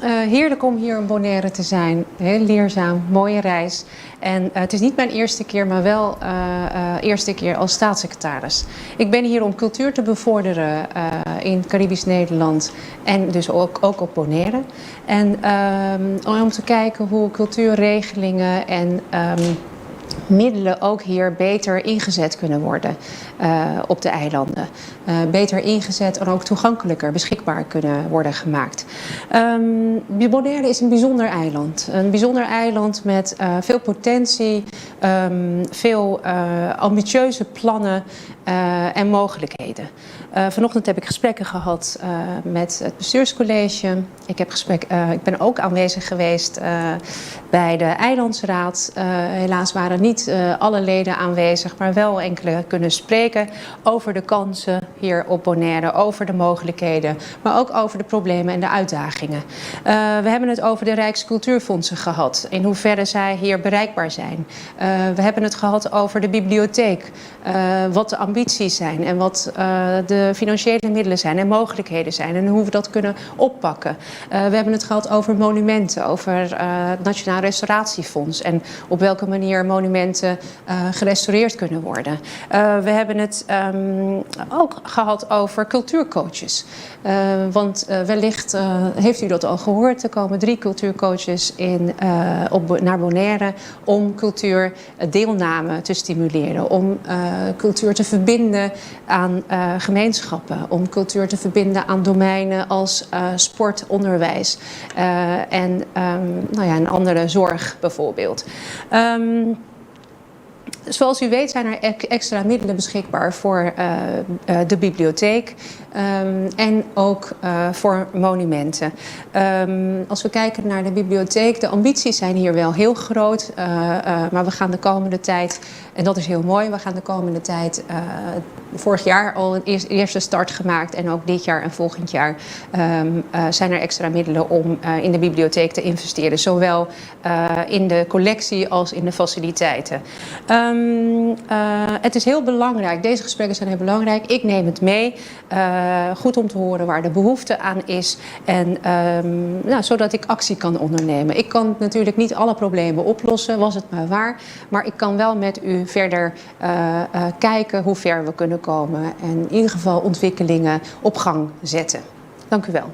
Heerlijk om hier in Bonaire te zijn. Heel leerzaam, mooie reis. En het is niet mijn eerste keer, maar wel eerste keer als staatssecretaris. Ik ben hier om cultuur te bevorderen in Caribisch Nederland en dus ook op Bonaire. En om te kijken hoe cultuurregelingen en middelen ook hier beter ingezet kunnen worden op de eilanden. Beter ingezet en ook toegankelijker beschikbaar kunnen worden gemaakt. Bonaire is een bijzonder eiland. Een bijzonder eiland met veel potentie, veel ambitieuze plannen en mogelijkheden. Vanochtend heb ik gesprekken gehad met het bestuurscollege. Ik ben ook aanwezig geweest bij de Eilandsraad. Helaas waren niet alle leden aanwezig, maar wel enkele kunnen spreken over de kansen hier op Bonaire, over de mogelijkheden, maar ook over de problemen en de uitdagingen. We hebben het over de Rijkscultuurfondsen gehad, in hoeverre zij hier bereikbaar zijn. We hebben het gehad over de bibliotheek, wat de ambities zijn en wat de financiële middelen zijn en mogelijkheden zijn en hoe we dat kunnen oppakken. We hebben het gehad over monumenten, over het Nationaal Restauratiefonds en op welke manier monumenten gerestaureerd kunnen worden. We hebben het ook gehad over cultuurcoaches. Want wellicht heeft u dat al gehoord. Er komen 3 cultuurcoaches naar Bonaire om cultuurdeelname te stimuleren. Om cultuur te verbinden aan gemeenschappen. Om cultuur te verbinden aan domeinen als sport, onderwijs en een andere zorg bijvoorbeeld. Zoals u weet zijn er extra middelen beschikbaar voor de bibliotheek en ook voor monumenten. Als we kijken naar de bibliotheek, de ambities zijn hier wel heel groot, maar we gaan de komende tijd, en dat is heel mooi, we gaan de komende tijd vorig jaar al een eerste start gemaakt en ook dit jaar en volgend jaar zijn er extra middelen om in de bibliotheek te investeren. Zowel in de collectie als in de faciliteiten. Het is heel belangrijk, deze gesprekken zijn heel belangrijk. Ik neem het mee, goed om te horen waar de behoefte aan is en zodat ik actie kan ondernemen. Ik kan natuurlijk niet alle problemen oplossen, was het maar waar. Maar ik kan wel met u verder kijken hoe ver we kunnen komen en in ieder geval ontwikkelingen op gang zetten. Dank u wel.